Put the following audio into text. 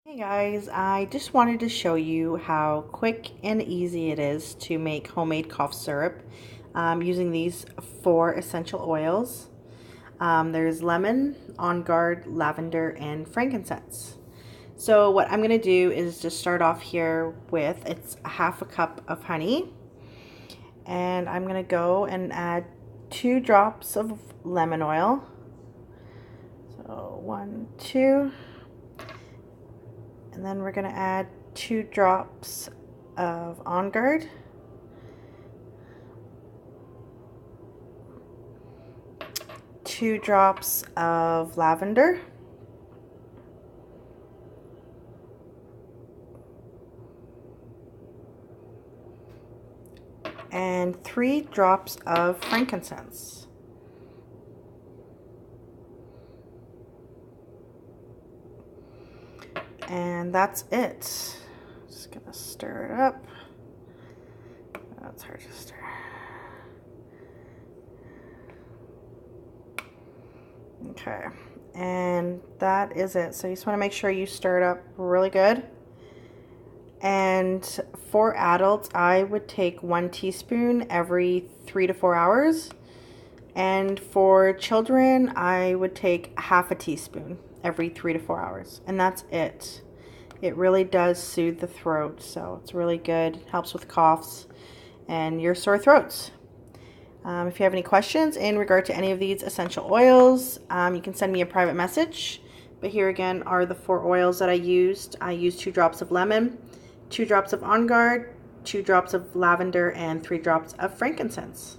Hey guys, I just wanted to show you how quick and easy it is to make homemade cough syrup using these 4 essential oils. There's lemon, onguard, lavender, and frankincense. So what I'm going to do is just start off here with, it's a half a cup of honey, and I'm going to go and add 2 drops of lemon oil. So 1, 2. And then we're going to add 2 drops of onguard, 2 drops of lavender, and 3 drops of frankincense. And that's it. Just gonna stir it up. That's hard to stir. Okay, and that is it. So you just want to make sure you stir it up really good. And for adults, I would take 1 teaspoon every 3 to 4 hours. And for children, I would take half a teaspoon every 3 to 4 hours. And that's it. It really does soothe the throat, so it's really good. It helps with coughs and your sore throats. If you have any questions in regard to any of these essential oils, you can send me a private message. But here again are the 4 oils that I used. I used 2 drops of lemon, 2 drops of onguard, 2 drops of lavender, and 3 drops of frankincense.